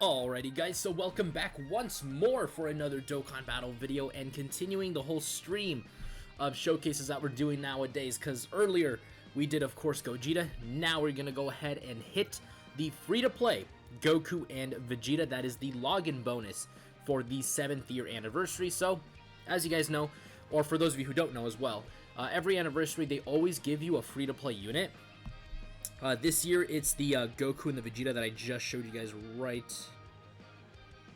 Alrighty guys, so welcome back once more for another Dokkan Battle video and continuing the whole stream of showcases that we're doing nowadays, because earlier we did of course Gogeta. Now we're going to go ahead and hit the free-to-play Goku and Vegeta. That is the login bonus for the 7th year anniversary. So as you guys know, or for those of you who don't know as well, every anniversary they always give you a free-to-play unit. This year, it's the Goku and the Vegeta that I just showed you guys right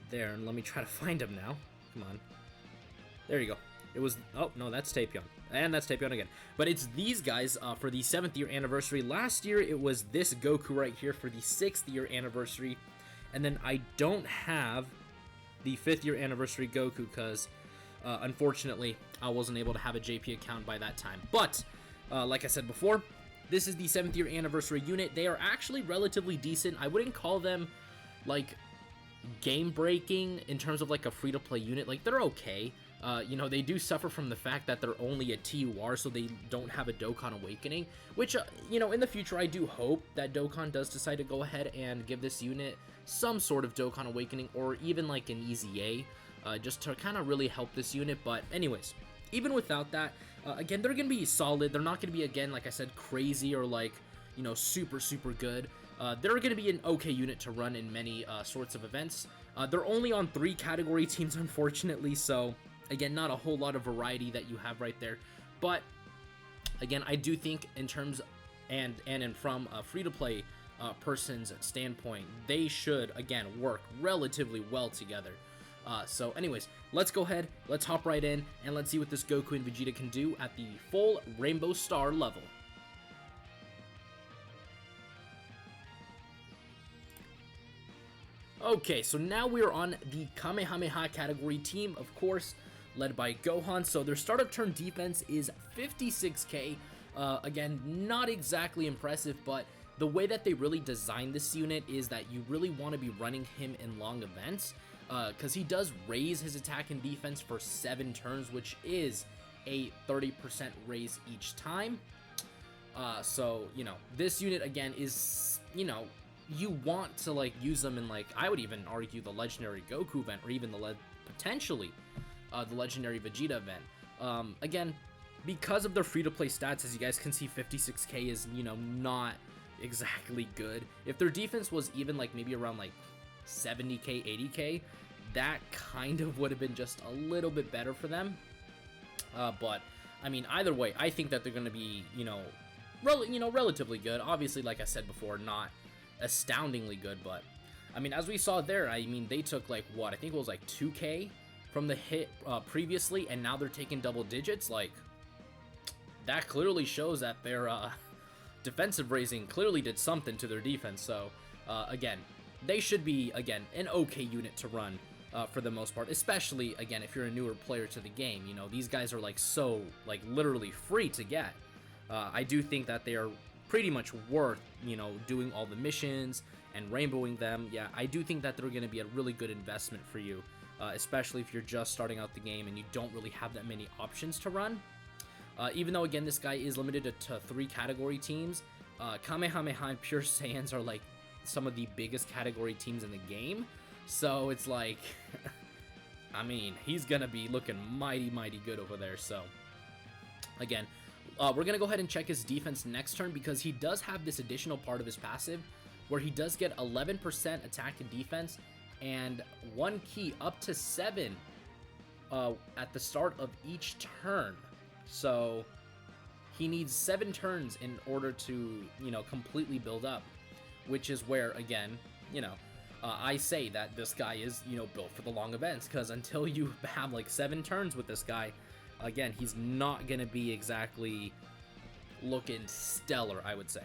there. And let me try to find him now. Come on. There you go. It was... Oh, no, that's Tapion. And that's Tapion again. But it's these guys for the 7th year anniversary. Last year, it was this Goku right here for the 6th year anniversary. And then I don't have the 5th year anniversary Goku because, unfortunately, I wasn't able to have a JP account by that time. But, like I said before... This is the 7th year anniversary unit. They are actually relatively decent. I wouldn't call them, like, game-breaking in terms of, like, a free-to-play unit. Like, they're okay. You know, they do suffer from the fact that they're only a TUR, so they don't have a Dokkan Awakening. Which, you know, in the future, I do hope that Dokkan does decide to go ahead and give this unit some sort of Dokkan Awakening, or even, like, an Easy A, just to kind of really help this unit. But, anyways... Even without that, again, they're going to be solid. They're not going to be, again, like I said, crazy or, like, you know, super, super good. They're going to be an okay unit to run in many sorts of events. They're only on 3 category teams, unfortunately, so, again, not a whole lot of variety that you have right there. But, again, I do think in terms and from a free-to-play person's standpoint, they should, again, work relatively well together. So anyways, let's go ahead, let's hop right in, and let's see what this Goku and Vegeta can do at the full Rainbow Star level. Okay, so now we're on the Kamehameha category team, of course, led by Gohan. So their startup turn defense is 56k. Again, not exactly impressive, but the way that they really designed this unit is that you really want to be running him in long events. Because he does raise his attack and defense for 7 turns, which is a 30% raise each time. So, you know, this unit, again, is, you know, you want to, like, use them in, like, I would even argue the Legendary Goku event, or even potentially the Legendary Vegeta event. Again, because of their free-to-play stats, as you guys can see, 56k is, you know, not exactly good. If their defense was even, like, maybe around, like, 70k, 80k, that kind of would have been just a little bit better for them. But I mean, either way, I think that they're going to be, you know, relatively good. Obviously, like I said before, not astoundingly good, but I mean, as we saw there, I mean, they took like what I think it was like 2k from the hit previously, and now they're taking double digits. Like, that clearly shows that their defensive raising clearly did something to their defense. So again, they should be, again, an okay unit to run for the most part, especially, again, if you're a newer player to the game. You know, these guys are, like, so, like, literally free to get. I do think that they are pretty much worth, you know, doing all the missions and rainbowing them. Yeah, I do think that they're going to be a really good investment for you, especially if you're just starting out the game and you don't really have that many options to run. Even though, again, this guy is limited to 3 category teams, Kamehameha and Pure Saiyans are, like, some of the biggest category teams in the game, so it's like, I mean, he's gonna be looking mighty good over there. So again, we're gonna go ahead and check his defense next turn, because he does have this additional part of his passive where he does get 11% attack and defense and 1 key up to 7 at the start of each turn. So he needs 7 turns in order to, you know, completely build up. Which is where, again, you know, I say that this guy is, you know, built for the long events. Because until you have, like, 7 turns with this guy, again, he's not going to be exactly looking stellar, I would say.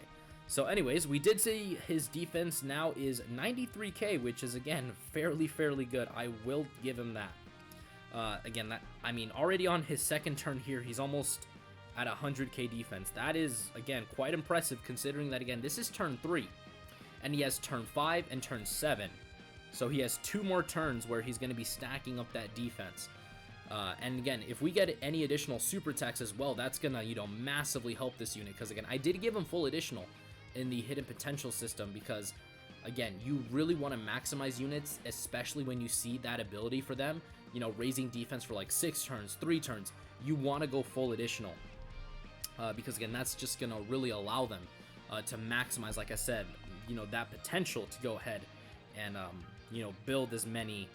So, anyways, we did see his defense now is 93k, which is, again, fairly good. I will give him that. Again, that, I mean, already on his 2nd turn here, he's almost at 100k defense. That is, again, quite impressive, considering that, again, this is turn 3. And he has turn 5 and turn 7. So he has 2 more turns where he's going to be stacking up that defense. And again, if we get any additional super attacks as well, that's going to, you know, massively help this unit. Because again, I did give him full additional in the hidden potential system, because Again, you really want to maximize units, especially when you see that ability for them, you know, raising defense for like 6 turns, 3 turns. You want to go full additional, because again, that's just going to really allow them to maximize, like I said, you know, that potential to go ahead and, you know, build as many,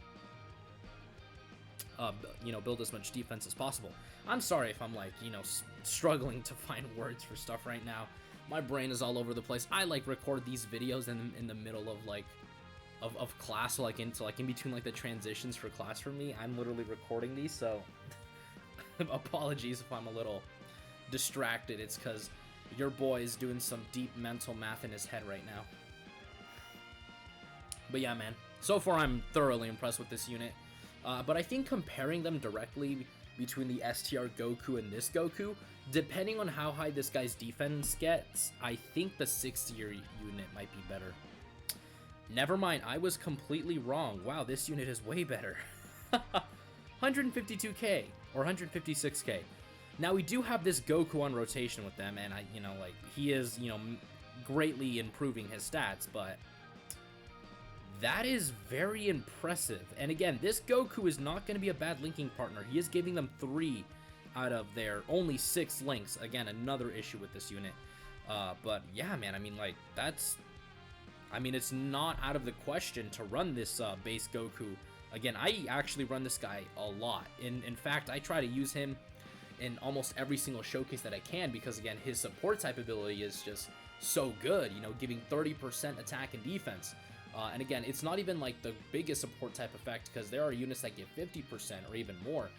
build as much defense as possible. I'm sorry if I'm like, you know, struggling to find words for stuff right now. My brain is all over the place. I like record these videos in the middle of like of class, so like in between like the transitions for class for me. I'm literally recording these, so apologies if I'm a little distracted. It's because your boy is doing some deep mental math in his head right now. But yeah, man, so far I'm thoroughly impressed with this unit. But I think comparing them directly between the STR Goku and this Goku, depending on how high this guy's defense gets, I think the 6th tier unit might be better. Never mind, I was completely wrong. Wow, this unit is way better. 152k or 156k. Now we do have this Goku on rotation with them, and he is, greatly improving his stats, but that is very impressive. And again, this Goku is not going to be a bad linking partner. He is giving them 3 out of their only 6 links. Again, another issue with this unit. But yeah, man, it's not out of the question to run this base Goku. Again, I actually run this guy a lot. In fact, I try to use him in almost every single showcase that I can, because again, his support type ability is just so good, giving 30% attack and defense. And again, it's not even like the biggest support type effect, because there are units that give 50% or even more.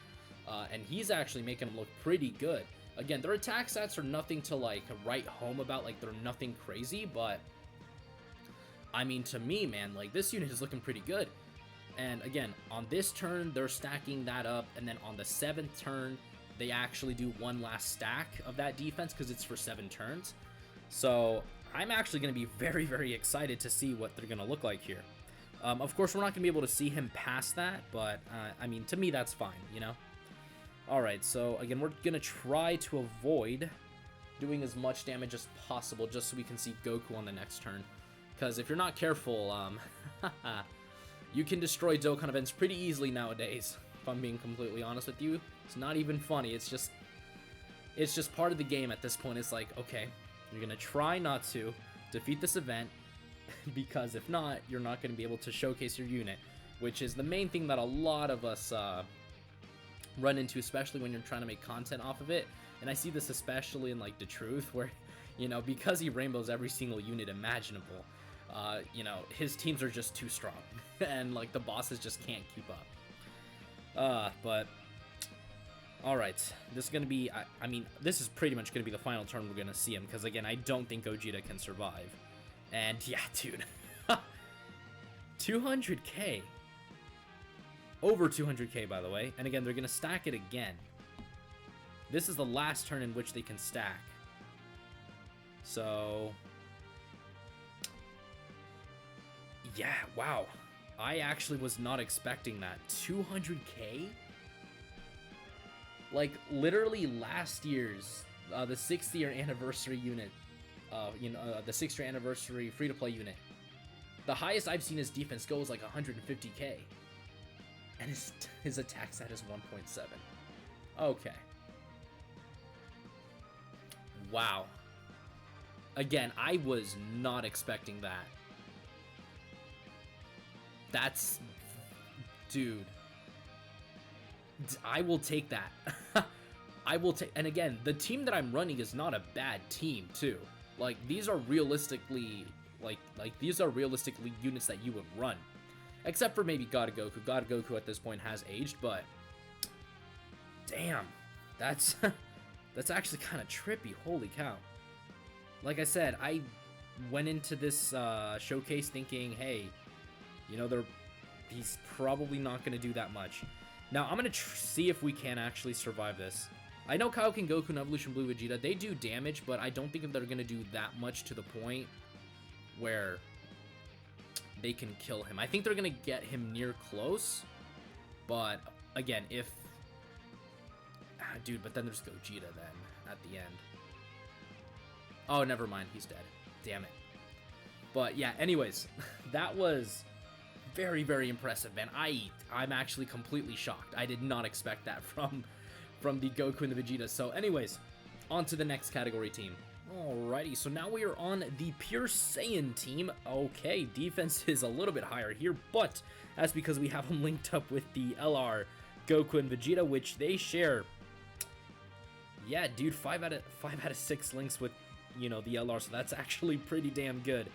And he's actually making them look pretty good. Again, their attack stats are nothing to like write home about, like they're nothing crazy, but I mean, to me, man, like this unit is looking pretty good. And again, on this turn, they're stacking that up, and then on the 7th turn, they actually do one last stack of that defense because it's for 7 turns. So I'm actually going to be very, very excited to see what they're going to look like here. Of course, we're not going to be able to see him past that, but to me, that's fine, Alright, so again, we're going to try to avoid doing as much damage as possible just so we can see Goku on the next turn. Because if you're not careful, you can destroy Dokkan events pretty easily nowadays, if I'm being completely honest with you. It's not even funny, it's just part of the game at this point. It's like, okay, you're going to try not to defeat this event, because if not, you're not going to be able to showcase your unit, which is the main thing that a lot of us run into, especially when you're trying to make content off of it. And I see this especially in like The Truth, where, because he rainbows every single unit imaginable, his teams are just too strong, and like the bosses just can't keep up. But alright, this is going to be, this is pretty much going to be the final turn we're going to see him, because again, I don't think Vegeta can survive. And yeah, dude, 200k. Over 200k, by the way. And again, they're going to stack it again. This is the last turn in which they can stack. So yeah, wow. I actually was not expecting that. 200k? Like, literally last year's, the 6th year anniversary unit, the 6th year anniversary free-to-play unit, the highest I've seen his defense go was like 150k. And his attack stat is 1.7. Okay. Wow. Again, I was not expecting that. That's... Dude. I will take that. I will take... And again, the team that I'm running is not a bad team, too. Like, these are realistically... Like these are realistically units that you would run. Except for maybe God Goku. God Goku at this point has aged, but... Damn. That's... That's actually kind of trippy. Holy cow. Like I said, I went into this showcase thinking, hey, he's probably not going to do that much. Now, I'm going to see if we can actually survive this. I know Kaioken Goku and Evolution Blue Vegeta, they do damage, but I don't think they're going to do that much to the point where they can kill him. I think they're going to get him near close, but again, if... dude, but then there's Gogeta then, at the end. Oh, never mind, he's dead. Damn it. But yeah, anyways, that was very, very impressive, man. I'm actually completely shocked. I did not expect that from the Goku and the Vegeta. So anyways, on to the next category team. Alrighty, so now we are on the Pure Saiyan team. Okay, defense is a little bit higher here, but that's because we have them linked up with the LR, Goku and Vegeta, which they share. Yeah, dude, 5 out of 6 links with, you know, the LR, so that's actually pretty damn good.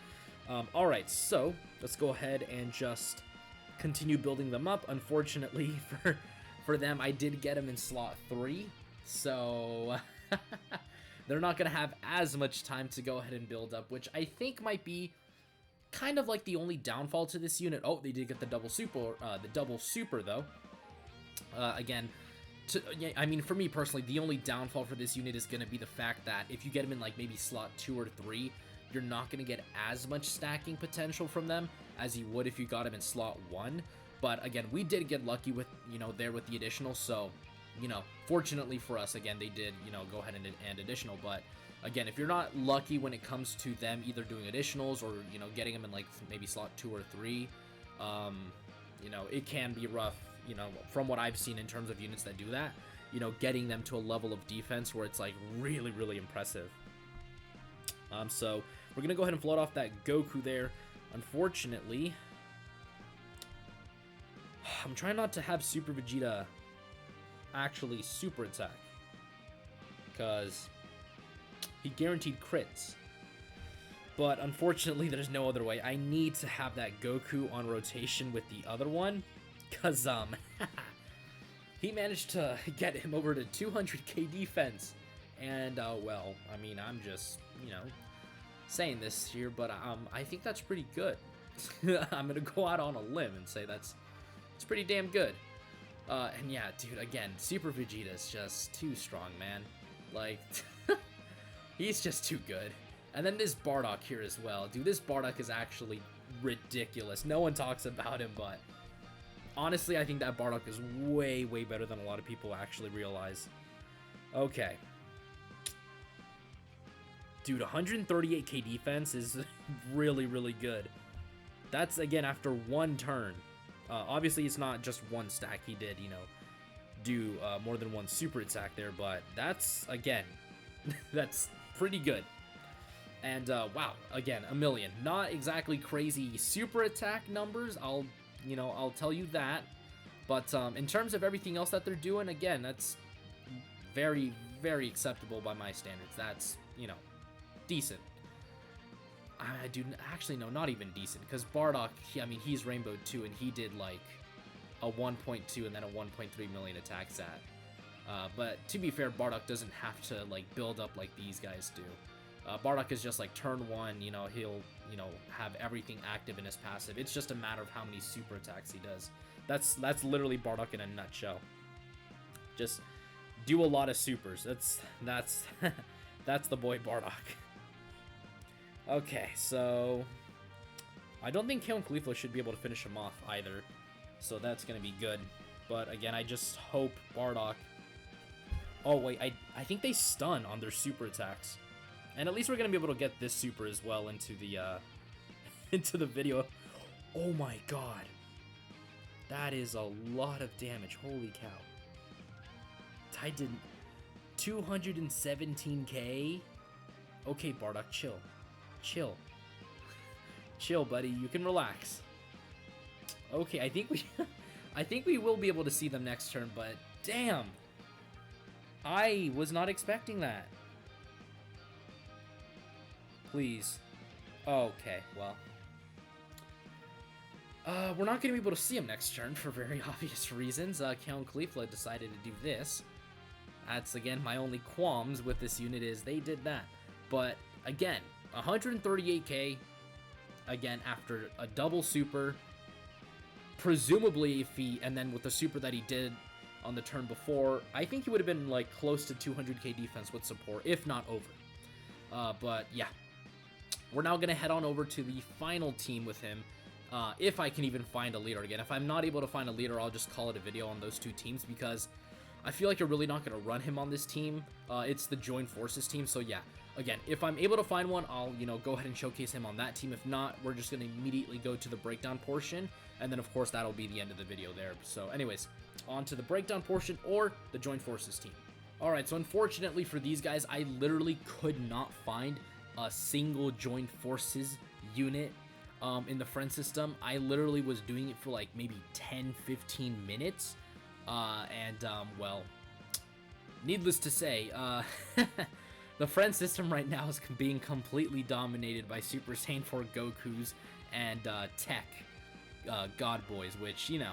Alright, so let's go ahead and just continue building them up. Unfortunately for them, I did get them in slot 3, so they're not going to have as much time to go ahead and build up, which I think might be kind of like the only downfall to this unit. Oh, they did get the double super though. Again, I mean, for me personally, the only downfall for this unit is going to be the fact that if you get them in like maybe slot 2 or 3, you're not going to get as much stacking potential from them as you would if you got them in slot 1. But again, we did get lucky with, you know, there with the additional, so, you know, fortunately for us, again, they did, you know, go ahead and additional. But again, if you're not lucky when it comes to them either doing additionals or, you know, getting them in like maybe slot 2 or 3, you know, it can be rough, you know, from what I've seen in terms of units that do that, you know, getting them to a level of defense where it's like really, really impressive. So we're going to go ahead and float off that Goku there. Unfortunately, I'm trying not to have Super Vegeta actually super attack, because he guaranteed crits. But unfortunately, there's no other way. I need to have that Goku on rotation with the other one, because he managed to get him over to 200k defense. And, well, I mean, I'm just, you know, saying this here, but I think that's pretty good. I'm gonna go out on a limb and say it's pretty damn good. And yeah, dude, again, Super Vegeta is just too strong, man. Like, he's just too good. And then this Bardock here as well. Dude, this Bardock is actually ridiculous. No one talks about him, but honestly, I think that Bardock is way, way better than a lot of people actually realize. Okay. Dude, 138k defense is really, really good. That's, again, after one turn. Obviously, it's not just one stack. He did, you know, do more than one super attack there, but that's, again, that's pretty good. And, wow, again, a million. Not exactly crazy super attack numbers, I'll tell you that. But in terms of everything else that they're doing, again, that's very, very acceptable by my standards. That's, you know, decent. I do actually no, not even decent, because Bardock, I mean, he's Rainbow 2 and he did like a 1.2 and then a 1.3 million attack stat. But to be fair, Bardock doesn't have to like build up like these guys do. Bardock is just like turn 1, you know, he'll, you know, have everything active in his passive. It's just a matter of how many super attacks he does. That's literally Bardock in a nutshell. Just do a lot of supers. That's that's the boy Bardock. Okay, so I don't think Kaon Khalifa should be able to finish him off either, so that's gonna be good. But again, I just hope Bardock. Oh wait, I think they stun on their super attacks, and at least we're gonna be able to get this super as well into the into the video. Oh my god, that is a lot of damage. Holy cow! I did 217k. Okay, Bardock, chill. Chill. Chill, buddy. You can relax. Okay, I think we will be able to see them next turn, but damn. I was not expecting that. Please. Okay, well. We're not going to be able to see him next turn for very obvious reasons. Kaon Khalifa decided to do this. That's, again, my only qualms with this unit is they did that. But, again, 138k, again, after a double super, presumably if he, and then with the super that he did on the turn before, I think he would have been, like, close to 200k defense with support, if not over. But, yeah. We're now going to head on over to the final team with him, if I can even find a leader again. If I'm not able to find a leader, I'll just call it a video on those two teams, because I feel like you're really not going to run him on this team. It's the Join Forces team. So yeah, again, if I'm able to find one, I'll, you know, go ahead and showcase him on that team. If not, we're just going to immediately go to the breakdown portion. And then, of course, that'll be the end of the video there. So anyways, on to the breakdown portion or the Join Forces team. Alright, so unfortunately for these guys, I literally could not find a single Join Forces unit in the friend system. I literally was doing it for like maybe 10-15 minutes. Well, needless to say, the friend system right now is being completely dominated by Super Saiyan 4 Gokus and Tech God Boys, which, you know,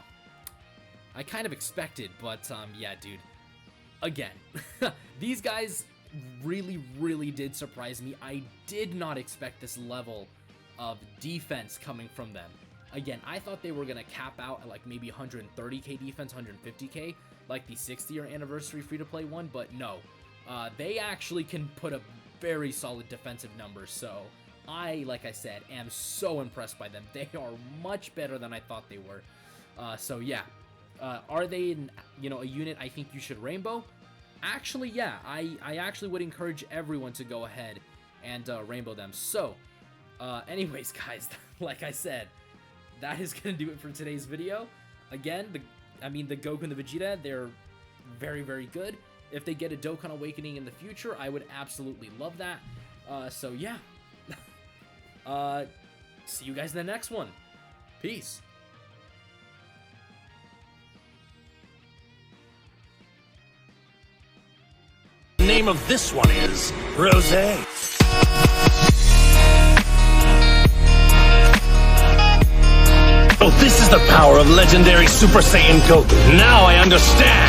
I kind of expected, but yeah, dude. Again, these guys really did surprise me. I did not expect this level of defense coming from them. Again, I thought they were going to cap out at like maybe 130k defense, 150k, like the 6th-year anniversary free-to-play one, but no. They actually can put up very solid defensive numbers, so I, like I said, am so impressed by them. They are much better than I thought they were. So yeah. Are they, you know, a unit I think you should rainbow? Actually, yeah, I actually would encourage everyone to go ahead and rainbow them. So, anyways, guys, like I said, that is going to do it for today's video. Again, the Goku and the Vegeta, they're very good. If they get a Dokkan Awakening in the future, I would absolutely love that. So, yeah. See you guys in the next one. Peace. The name of this one is Rosé. Oh, this is the power of legendary Super Saiyan Goku. Now I understand.